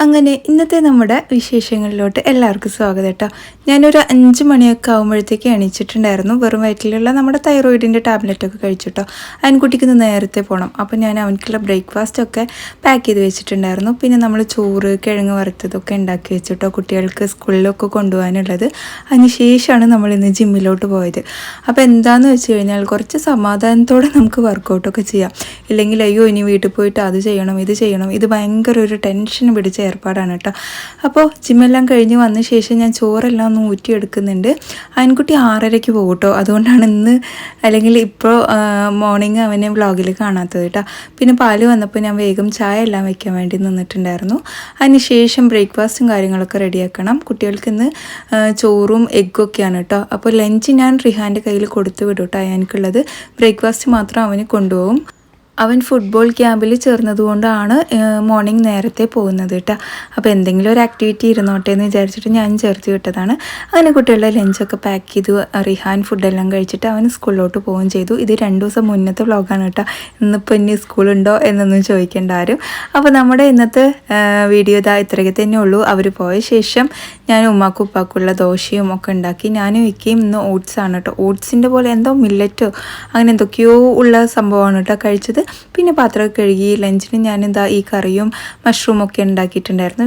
അങ്ങനെ ഇന്നത്തെ നമ്മുടെ വിശേഷങ്ങളിലോട്ട് എല്ലാവർക്കും സ്വാഗതം കേട്ടോ. ഞാനൊരു 5 മണിയൊക്കെ ആകുമ്പോഴത്തേക്ക് എണീച്ചിട്ടുണ്ടായിരുന്നു. വെറും വയറ്റിലുള്ള നമ്മുടെ തൈറോയിഡിൻ്റെ ടാബ്ലറ്റൊക്കെ കഴിച്ചിട്ടോ. ആൺകുട്ടിക്ക് നേരത്തെ പോകണം. അപ്പോൾ ഞാൻ അവനക്കുള്ള ബ്രേക്ക്ഫാസ്റ്റൊക്കെ പാക്ക് ചെയ്ത് വെച്ചിട്ടുണ്ടായിരുന്നു. പിന്നെ നമ്മൾ ചോറ്, കിഴങ്ങ് വറുത്തതൊക്കെ ഉണ്ടാക്കി വെച്ചിട്ടോ, കുട്ടികൾക്ക് സ്കൂളിലൊക്കെ കൊണ്ടുപോകാനുള്ളത്. അതിന് ശേഷമാണ് നമ്മളിന്ന് ജിമ്മിലോട്ട് പോയത്. അപ്പോൾ എന്താണെന്ന് വെച്ച് കഴിഞ്ഞാൽ കുറച്ച് സമാധാനത്തോടെ നമുക്ക് വർക്കൗട്ടൊക്കെ ചെയ്യാം. ഇല്ലെങ്കിൽ അയ്യോ ഇനി വീട്ടിൽ പോയിട്ട് അത് ചെയ്യണം ഇത് ചെയ്യണം, ഇത് ഭയങ്കര ഒരു ടെൻഷൻ പിടിച്ച ഏർപ്പാടാണ് കേട്ടോ. അപ്പോൾ ജിമ്മെല്ലാം കഴിഞ്ഞ് വന്ന ശേഷം ഞാൻ ചോറെല്ലാം ഒന്ന് ഊറ്റിയെടുക്കുന്നുണ്ട്. ആൺകുട്ടി 6:30 പോകും കേട്ടോ. അതുകൊണ്ടാണ് ഇന്ന് അല്ലെങ്കിൽ ഇപ്പോൾ മോർണിംഗ് അവനെ വ്ളോഗിൽ കാണാത്തത് കേട്ടോ. പിന്നെ പാല് വന്നപ്പോൾ ഞാൻ വേഗം ചായ എല്ലാം വെക്കാൻ വേണ്ടി നിന്നിട്ടുണ്ടായിരുന്നു. അതിന് ശേഷം ബ്രേക്ക്ഫാസ്റ്റും കാര്യങ്ങളൊക്കെ റെഡിയാക്കണം. കുട്ടികൾക്ക് ഇന്ന് ചോറും എഗ്ഗൊക്കെയാണ് കേട്ടോ. അപ്പോൾ ലഞ്ച് ഞാൻ റിഹാൻ്റെ കയ്യിൽ കൊടുത്തു വിടും കേട്ടോ. എനിക്കുള്ളത് ബ്രേക്ക്ഫാസ്റ്റ് മാത്രം അവന് കൊണ്ടുപോകും. അവൻ ഫുട്ബോൾ ക്യാമ്പിൽ ചേർന്നതുകൊണ്ടാണ് മോർണിംഗ് നേരത്തെ പോകുന്നത് കേട്ടോ. അപ്പോൾ എന്തെങ്കിലും ഒരു ആക്ടിവിറ്റി ഇരുന്നോട്ടെ എന്ന് വിചാരിച്ചിട്ട് ഞാൻ ചേർത്ത് വിട്ടതാണ്. അങ്ങനെ കുട്ടികളുടെ ലഞ്ചൊക്കെ പാക്ക് ചെയ്തു. റിഹാൻ ഫുഡെല്ലാം കഴിച്ചിട്ട് അവൻ സ്കൂളിലോട്ട് പോവുകയും ചെയ്തു. ഇത് 2 ദിവസം മുന്നത്തെ വ്ളോഗാണ് കേട്ടോ. ഇന്നിപ്പോൾ ഇനി സ്കൂളുണ്ടോ എന്നൊന്നും ചോദിക്കേണ്ട ആരും. അപ്പോൾ നമ്മുടെ ഇന്നത്തെ വീഡിയോ ഇതാ ഇത്രയൊക്കെ തന്നെ ഉള്ളൂ. അവർ പോയ ശേഷം ഞാൻ ഉമ്മാക്കും ഉപ്പാക്കുള്ള ദോശയും ഒക്കെ ഉണ്ടാക്കി. ഞാനും ഇക്കയും ഇന്ന് ഓട്സാണ് കേട്ടോ. ഓട്സിൻ്റെ പോലെ എന്തോ മില്ലറ്റോ അങ്ങനെ എന്തൊക്കെയോ ഉള്ള സംഭവമാണ് കേട്ടോ കഴിച്ചത്. പിന്നെ പാത്രമൊക്കെ കഴുകി ലഞ്ചിന് ഞാനിതാ ഈ കറിയും മഷ്റൂമൊക്കെ ഉണ്ടാക്കിയിട്ടുണ്ടായിരുന്നു.